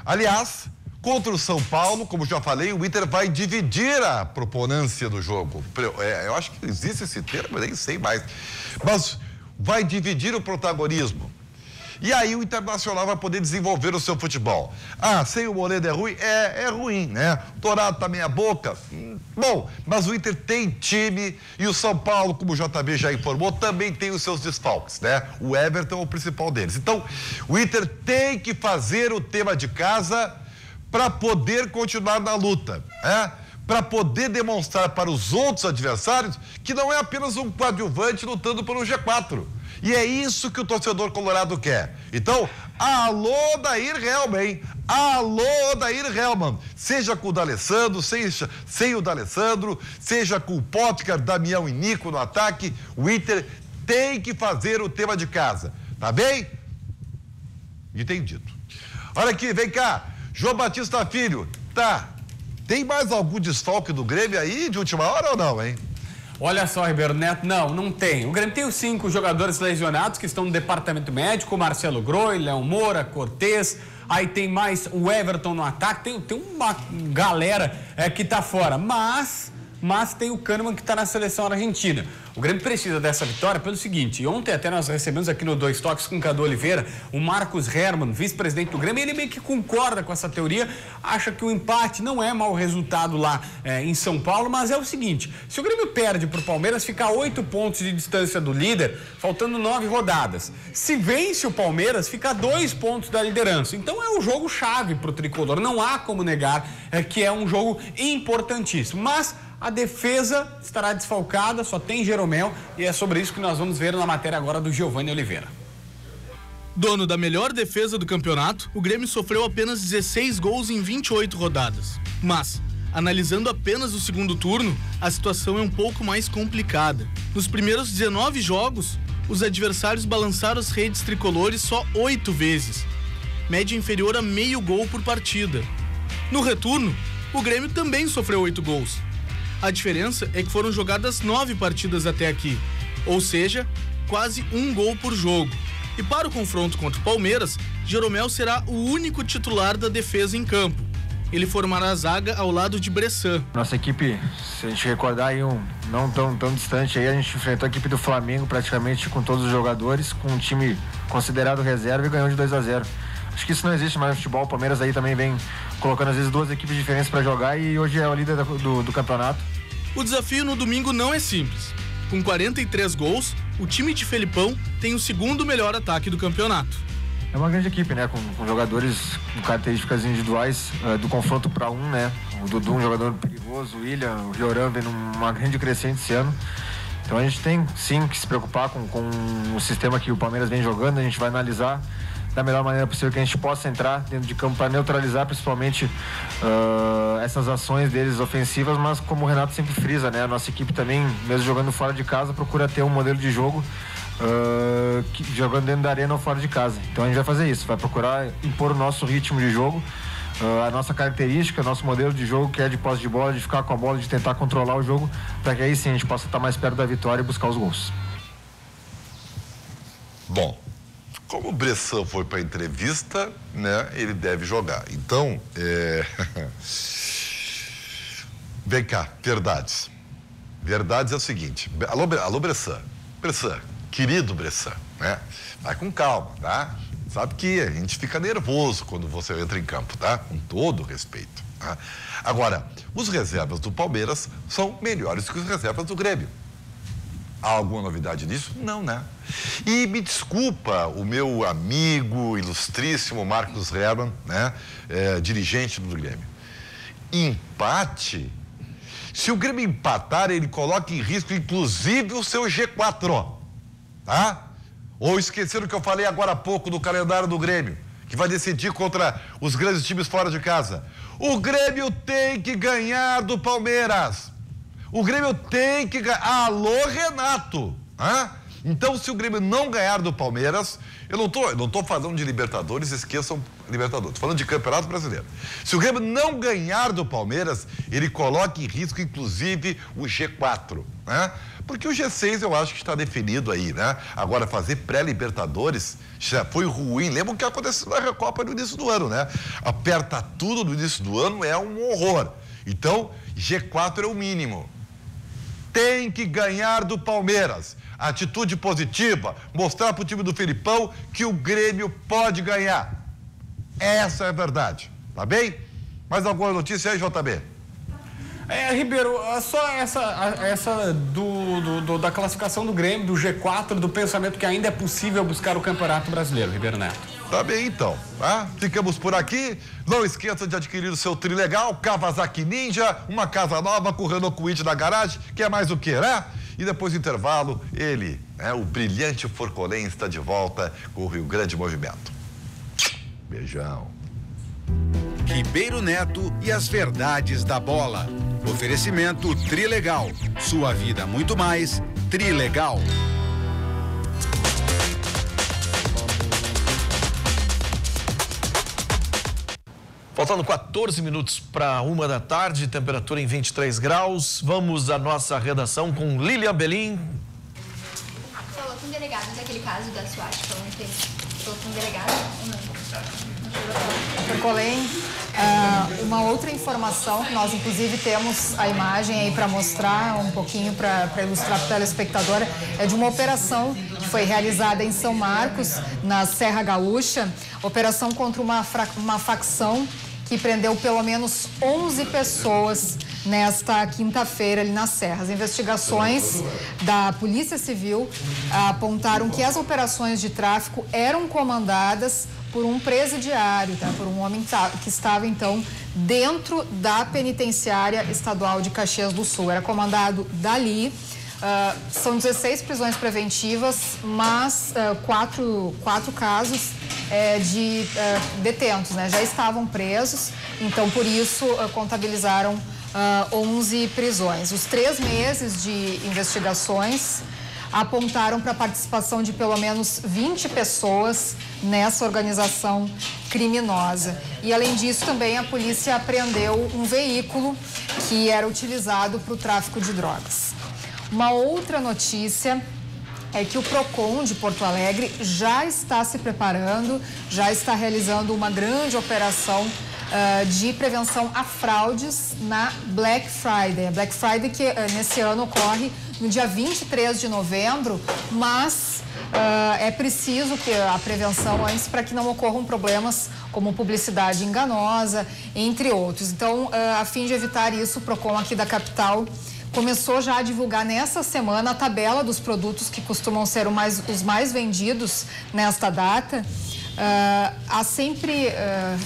Aliás, contra o São Paulo, como já falei, o Inter vai dividir a proponência do jogo. Eu acho que existe esse termo, eu nem sei mais. Mas vai dividir o protagonismo. E aí o Internacional vai poder desenvolver o seu futebol. Sem o Moledo é ruim? É ruim, né? O Dourado tá meia boca. Bom, mas o Inter tem time e o São Paulo, como o JB já informou, também tem os seus desfalques, né? O Everton é o principal deles. Então, o Inter tem que fazer o tema de casa para poder continuar na luta, né? Para poder demonstrar para os outros adversários que não é apenas um coadjuvante lutando pelo G4. E é isso que o torcedor colorado quer. Então, alô, Dair Helman, hein? Alô, Dair Helman. Seja com o D'Alessandro, seja sem o D'Alessandro, seja com o Potker, Damião e Nico no ataque, o Inter tem que fazer o tema de casa. Tá bem? Entendido. Olha aqui, vem cá. João Batista Filho, tá. Tem mais algum desfalque do Grêmio aí de última hora ou não, hein? Olha só, Ribeiro Neto, não tem. O Grêmio tem os 5 jogadores lesionados que estão no departamento médico, Marcelo Groi, Léo Moura, Cortez, aí tem mais o Everton no ataque, tem uma galera que tá fora, mas tem o Kahneman que tá na seleção argentina. O Grêmio precisa dessa vitória pelo seguinte, ontem até nós recebemos aqui no Dois Toques com o Cadu Oliveira, o Marcos Hermann, vice-presidente do Grêmio, ele meio que concorda com essa teoria, acha que o empate não é mau resultado lá em São Paulo, mas é o seguinte, se o Grêmio perde pro Palmeiras, fica 8 pontos de distância do líder, faltando 9 rodadas. Se vence o Palmeiras, fica 2 pontos da liderança. Então é um jogo chave pro tricolor, não há como negar que é um jogo importantíssimo, mas a defesa estará desfalcada, só tem Jeromel, e é sobre isso que nós vamos ver na matéria agora do Giovanni Oliveira. Dono da melhor defesa do campeonato, o Grêmio sofreu apenas 16 gols em 28 rodadas. Mas, analisando apenas o segundo turno, a situação é um pouco mais complicada. Nos primeiros 19 jogos, os adversários balançaram as redes tricolores só 8 vezes, média inferior a meio gol por partida. No retorno, o Grêmio também sofreu 8 gols. A diferença é que foram jogadas 9 partidas até aqui, ou seja, quase 1 gol por jogo. E para o confronto contra o Palmeiras, Jeromel será o único titular da defesa em campo. Ele formará a zaga ao lado de Bressan. Nossa equipe, se a gente recordar aí não tão distante, aí a gente enfrentou a equipe do Flamengo praticamente com todos os jogadores, com um time considerado reserva e ganhou de 2-0. Acho que isso não existe mais no futebol. O Palmeiras aí também vem colocando às vezes 2 equipes diferentes para jogar e hoje é o líder do campeonato. O desafio no domingo não é simples. Com 43 gols, o time de Felipão tem o segundo melhor ataque do campeonato. É uma grande equipe, né? Com jogadores com características individuais do confronto para um, né? O Dudu, um jogador perigoso, o William, o Rioran vem numa grande crescente esse ano. Então a gente tem sim que se preocupar com o sistema que o Palmeiras vem jogando. A gente vai analisar da melhor maneira possível que a gente possa entrar dentro de campo para neutralizar principalmente essas ações deles ofensivas, mas como o Renato sempre frisa, né? A nossa equipe também, mesmo jogando fora de casa, procura ter um modelo de jogo jogando dentro da arena ou fora de casa. Então a gente vai fazer isso, vai procurar impor o nosso ritmo de jogo, a nossa característica, nosso modelo de jogo, que é de posse de bola, de ficar com a bola, de tentar controlar o jogo, para que aí sim a gente possa estar mais perto da vitória e buscar os gols. Bom, como o Bressan foi para a entrevista, né, ele deve jogar. Então, vem cá, verdades. Verdades é o seguinte. Alô, Bressan. Bressan, querido Bressan, né? Vai com calma, tá? Sabe que a gente fica nervoso quando você entra em campo, tá? Com todo respeito, tá? Agora, os reservas do Palmeiras são melhores que os reservas do Grêmio. Há alguma novidade nisso? Não, né? E me desculpa o meu amigo ilustríssimo Marcos Herman, né? Dirigente do Grêmio. Empate? Se o Grêmio empatar, ele coloca em risco inclusive o seu G4, tá? Ou esqueceram que eu falei agora há pouco do calendário do Grêmio, que vai decidir contra os grandes times fora de casa. O Grêmio tem que ganhar do Palmeiras. O Grêmio tem que ganhar. Alô, Renato! Hã? Então, se o Grêmio não ganhar do Palmeiras, eu não tô falando de Libertadores, esqueçam Libertadores, tô falando de Campeonato Brasileiro. Se o Grêmio não ganhar do Palmeiras, ele coloca em risco, inclusive, o G4, né? Porque o G6 eu acho que está definido aí, né? Agora, fazer pré-Libertadores já foi ruim. Lembra o que aconteceu na Recopa no início do ano, né? Aperta tudo no início do ano é um horror. Então, G4 é o mínimo. Tem que ganhar do Palmeiras. Atitude positiva, mostrar para o time do Felipão que o Grêmio pode ganhar. Essa é a verdade, tá bem? Mais alguma notícia aí, JB? Ribeiro, só essa da classificação do Grêmio, do G4, do pensamento que ainda é possível buscar o Campeonato Brasileiro, Ribeiro Neto. Tá bem, então, tá? Ficamos por aqui. Não esqueça de adquirir o seu Trilegal, Kawasaki Ninja, uma casa nova com o Renault Kwid na garagem, que é mais o que, né? E depois do intervalo, ele, né, o brilhante Forcolém, está de volta com o Rio Grande Movimento. Beijão. Ribeiro Neto e as verdades da bola. Oferecimento Trilegal. Sua vida muito mais. Trilegal. Faltando 14 minutos para 1 da tarde, temperatura em 23 graus. Vamos à nossa redação com Lilian Belim. Falou com o delegado daquele caso da SWAT, falou com o delegado ou não? Forcolém, uma outra informação, que nós inclusive temos a imagem aí para mostrar um pouquinho, para ilustrar para o telespectador, é de uma operação que foi realizada em São Marcos, na Serra Gaúcha, operação contra uma facção que prendeu pelo menos 11 pessoas nesta quinta-feira ali na Serra. As investigações da Polícia Civil apontaram que as operações de tráfico eram comandadas por um presidiário, tá? Por um homem que estava, então, dentro da penitenciária estadual de Caxias do Sul. Era comandado dali. São 16 prisões preventivas, mas quatro casos de detentos, né? Já estavam presos, então, por isso, contabilizaram 11 prisões. Os 3 meses de investigações apontaram para a participação de pelo menos 20 pessoas nessa organização criminosa. E, além disso, também a polícia apreendeu um veículo que era utilizado para o tráfico de drogas. Uma outra notícia é que o PROCON de Porto Alegre já está se preparando, já está realizando uma grande operação de prevenção a fraudes na Black Friday. A Black Friday que nesse ano ocorre no dia 23 de novembro, mas é preciso ter a prevenção antes para que não ocorram problemas como publicidade enganosa, entre outros. Então, a fim de evitar isso, o PROCON aqui da capital começou já a divulgar nessa semana a tabela dos produtos que costumam ser os mais vendidos nesta data.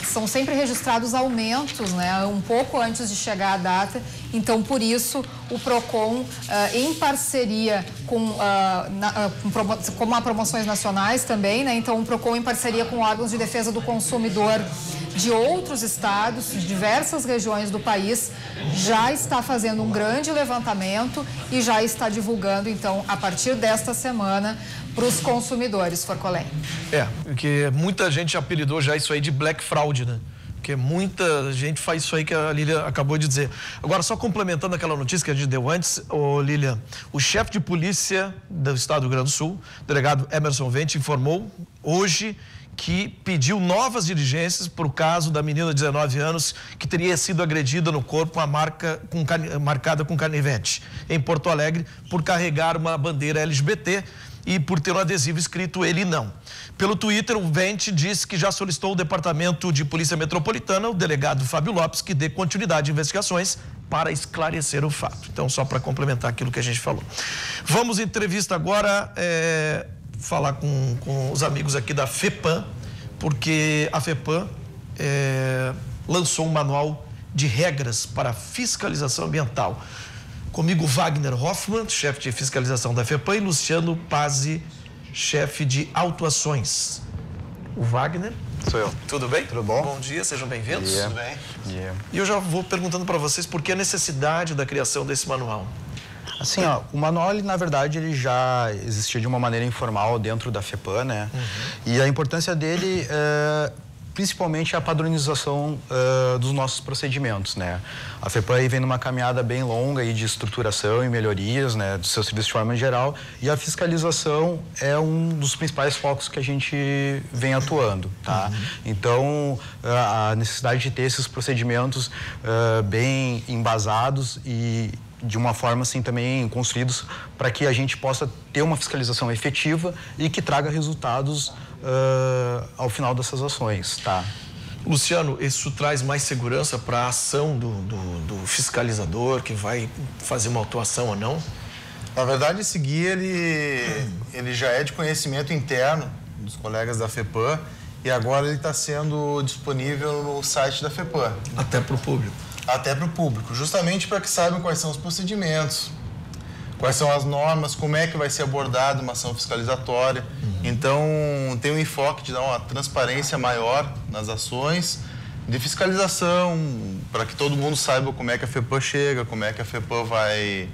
São sempre registrados aumentos, né, um pouco antes de chegar a data. Então, por isso, o PROCON, em parceria com a Promoções Nacionais também, né, então o PROCON em parceria com órgãos de defesa do consumidor de outros estados, de diversas regiões do país, já está fazendo um grande levantamento e já está divulgando, então, a partir desta semana, para os consumidores, Forcolém. Porque muita gente apelidou já isso aí de Black Fraud, né? Porque muita gente faz isso aí que a Lília acabou de dizer. Agora, só complementando aquela notícia que a gente deu antes, Lília, o chefe de polícia do estado do Rio Grande do Sul, o delegado Emerson Vente, informou hoje que pediu novas diligências para o caso da menina de 19 anos que teria sido agredida no corpo com a marcada com canivete em Porto Alegre por carregar uma bandeira LGBT e por ter um adesivo escrito "Ele não". Pelo Twitter, o Vente disse que já solicitou ao Departamento de Polícia Metropolitana, o delegado Fábio Lopes, que dê continuidade às investigações para esclarecer o fato. Então, só para complementar aquilo que a gente falou. Vamos em entrevista agora, falar com os amigos aqui da FEPAM, porque a FEPAM lançou um manual de regras para fiscalização ambiental. Comigo, Wagner Hoffmann, chefe de fiscalização da FEPAM, e Luciano Pazzi, chefe de autuações. O Wagner. Sou eu. Tudo bem? Tudo bom? Bom dia, sejam bem-vindos. Tudo bem? E eu já vou perguntando para vocês por que a necessidade da criação desse manual. Assim, o manual, na verdade, ele já existia de uma maneira informal dentro da FEPAM, né? E a importância dele principalmente a padronização dos nossos procedimentos, né? A FEPAM aí vem numa caminhada bem longa aí de estruturação e melhorias, né, do seu serviço de forma geral, e a fiscalização é um dos principais focos que a gente vem atuando, tá? Então, a necessidade de ter esses procedimentos bem embasados e de uma forma assim também construídos para que a gente possa ter uma fiscalização efetiva e que traga resultados ao final dessas ações, tá? Luciano, isso traz mais segurança para a ação do fiscalizador que vai fazer uma autuação ou não? Na verdade, esse guia ele já é de conhecimento interno dos colegas da FEPAM e agora ele está sendo disponível no site da FEPAM. Até para o público? Até para o público, justamente para que saibam quais são os procedimentos, quais são as normas, como é que vai ser abordada uma ação fiscalizatória. Então, tem um enfoque de dar uma transparência maior nas ações de fiscalização, para que todo mundo saiba como é que a FEPAM chega, como é que a FEPAM vai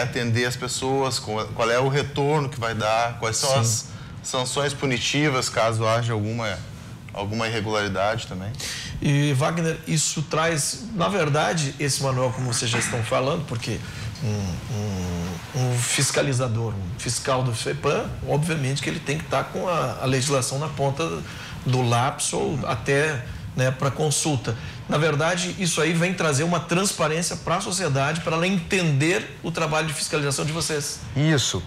atender as pessoas, qual é o retorno que vai dar, quais são as sanções punitivas caso haja alguma irregularidade também. E, Wagner, isso traz, na verdade, esse manual, como vocês já estão falando, porque um fiscalizador, um fiscal do FEPAM, obviamente que ele tem que estar com a legislação na ponta do lápis ou até, né, para consulta. Na verdade, isso aí vem trazer uma transparência para a sociedade, para ela entender o trabalho de fiscalização de vocês. Isso.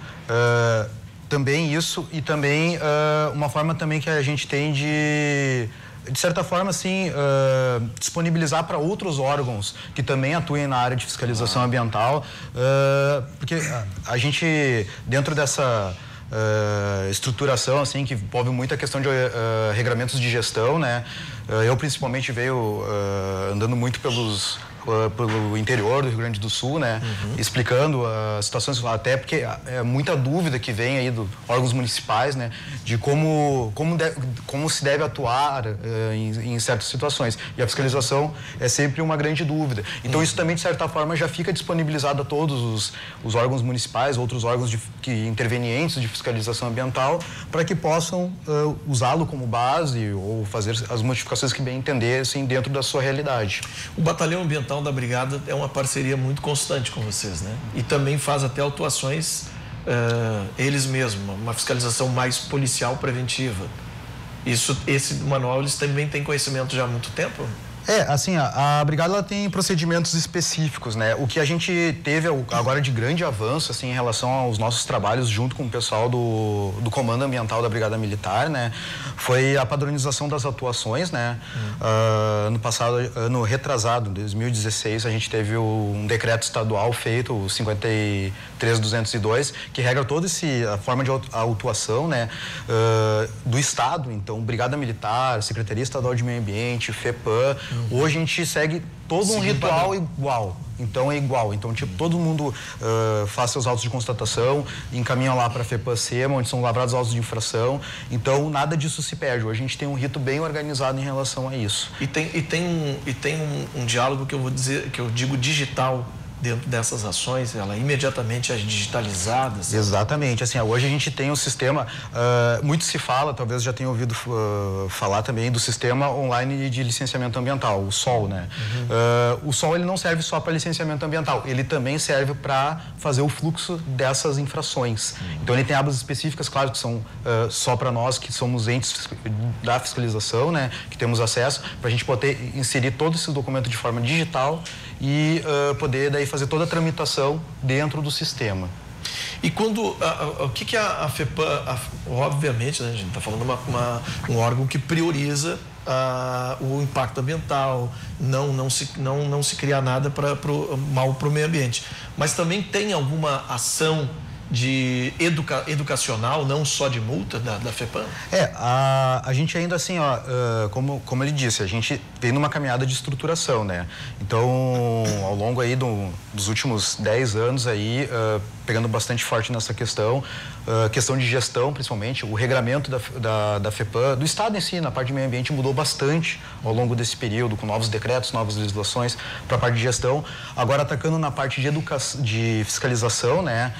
Também isso e também uma forma também que a gente tem de certa forma, assim, disponibilizar para outros órgãos que também atuem na área de fiscalização ambiental, porque a gente, dentro dessa estruturação, assim, que envolve muita questão de regramentos de gestão, né? Eu, principalmente, venho andando muito pelo interior do Rio Grande do Sul, né? Explicando as situações, até porque é muita dúvida que vem aí dos órgãos municipais, né? De como se deve atuar em certas situações. E a fiscalização é sempre uma grande dúvida. Então, isso também, de certa forma, já fica disponibilizado a todos os órgãos municipais, outros órgãos intervenientes de fiscalização ambiental, para que possam usá-lo como base ou fazer as modificações que bem entender, assim, dentro da sua realidade. O Batalhão Ambiental da Brigada é uma parceria muito constante com vocês, né? E também faz até autuações eles mesmos, uma fiscalização mais policial preventiva. Esse manual eles também têm conhecimento já há muito tempo? Assim, a brigada ela tem procedimentos específicos, né? O que a gente teve agora de grande avanço, assim, em relação aos nossos trabalhos junto com o pessoal do Comando Ambiental da Brigada Militar, né? Foi a padronização das atuações, né? No passado, ano retrasado, 2016, a gente teve um decreto estadual feito, o 53.202, que regra toda a forma de atuação, né? Do Estado, então, Brigada Militar, Secretaria Estadual de Meio Ambiente, FEPAM. Hoje a gente segue todo um ritual igual. Então é igual. Então, tipo, todo mundo faz seus autos de constatação, encaminha lá para a FEPAM-SEMA, onde são lavrados autos de infração. Então, nada disso se perde. Hoje a gente tem um rito bem organizado em relação a isso. E tem um diálogo que eu vou dizer, que eu digo digital, dentro dessas ações, ela imediatamente é digitalizada? Assim. Exatamente. Assim, hoje a gente tem um sistema, muito se fala, talvez já tenha ouvido falar também do sistema online de licenciamento ambiental, o SOL, né? O SOL, ele não serve só para licenciamento ambiental, ele também serve para fazer o fluxo dessas infrações. Então, ele tem abas específicas, claro, que são só para nós, que somos entes da fiscalização, né? Que temos acesso, para a gente poder inserir todo esse documento de forma digital e poder daí fazer toda a tramitação dentro do sistema. E quando, o que a FEPAM, obviamente, né, a gente está falando um órgão que prioriza o impacto ambiental, não se criar nada mal para o meio ambiente, mas também tem alguma ação de educacional, não só de multa da FEPAM? A gente ainda assim, como ele disse, a gente vem numa caminhada de estruturação, né? Então, ao longo aí dos últimos 10 anos aí, pegando bastante forte nessa questão de gestão, principalmente, o regramento da FEPAM, do Estado em si, na parte de meio ambiente, mudou bastante ao longo desse período, com novos decretos, novas legislações para a parte de gestão. Agora, atacando na parte de fiscalização, né?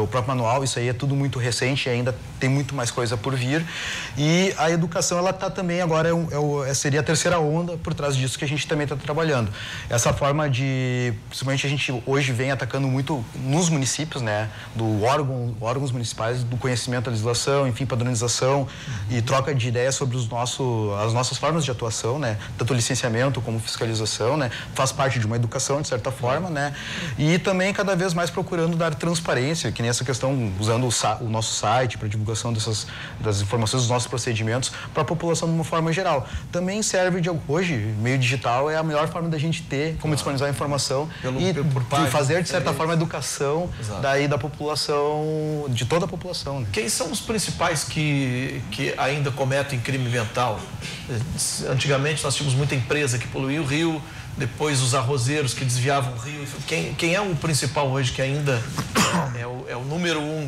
O próprio manual, isso aí é tudo muito recente e ainda tem muito mais coisa por vir. E a educação, ela está também agora, seria a terceira onda por trás disso que a gente também está trabalhando. Essa forma principalmente a gente hoje vem atacando muito nos municípios, né? Órgãos municipais, do conhecimento da legislação, enfim, padronização e troca de ideias sobre as nossas formas de atuação, né? Tanto licenciamento como fiscalização, né? Faz parte de uma educação, de certa forma, né? E também cada vez mais procurando dar transparência, que nem essa questão, usando o nosso site para divulgação das informações dos nossos procedimentos para a população de uma forma geral. Também serve hoje, meio digital é a melhor forma da gente ter como disponibilizar a informação e fazer, de certa forma, a educação daí da população, de toda a população. Né? Quem são os principais que ainda cometem crime ambiental? Antigamente nós tínhamos muita empresa que poluía o rio, depois os arrozeiros que desviavam o rio. Quem é o principal hoje que ainda é o número 1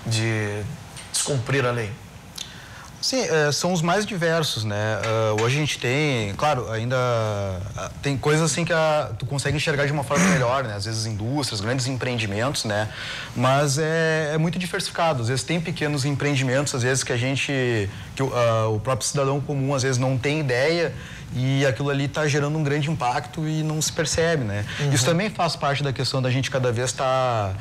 de descumprir a lei? Sim, são os mais diversos, né? Hoje a gente tem, claro, ainda tem coisas assim que tu consegue enxergar de uma forma melhor, né? Às vezes indústrias, grandes empreendimentos, né? Mas é muito diversificado. Às vezes tem pequenos empreendimentos, às vezes que o próprio cidadão comum às vezes não tem ideia e aquilo ali está gerando um grande impacto e não se percebe, né? Isso também faz parte da questão da gente cada vez estar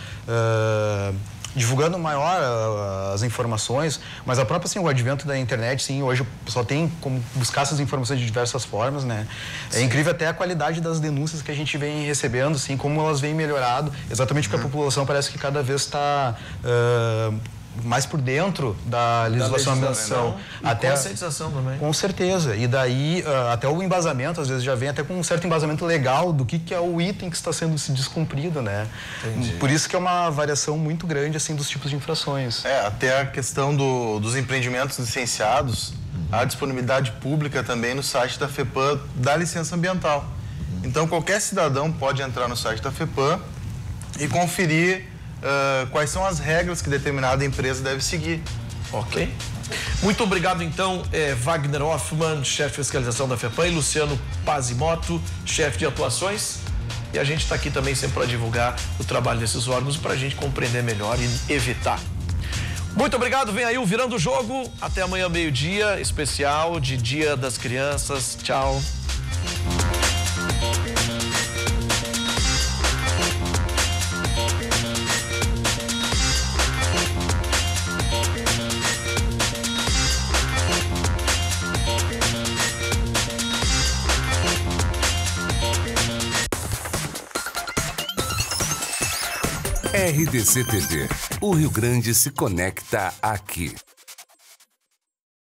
divulgando maior as informações, mas a própria, assim, o advento da internet, sim, hoje o pessoal tem como buscar essas informações de diversas formas, né? É incrível até a qualidade das denúncias que a gente vem recebendo, assim, como elas vêm melhorado, exatamente porque a população parece que cada vez está mais por dentro da legislação. Até conscientização também. Com certeza. E daí, até o embasamento, às vezes, já vem até com um certo embasamento legal do que é o item que está sendo descumprido, né? Entendi. Por isso que é uma variação muito grande, assim, dos tipos de infrações. Até a questão dos empreendimentos licenciados, a disponibilidade pública também no site da FEPAM da licença ambiental. Então, qualquer cidadão pode entrar no site da FEPAM e conferir quais são as regras que determinada empresa deve seguir. Ok. Muito obrigado, então, Wagner Hoffmann, chefe de fiscalização da FEPAM, e Luciano Pazimoto, chefe de atuações. E a gente está aqui também sempre para divulgar o trabalho desses órgãos para a gente compreender melhor e evitar. Muito obrigado, vem aí o Virando o Jogo. Até amanhã, meio-dia, especial de Dia das Crianças. Tchau. RDC TV. O Rio Grande se conecta aqui.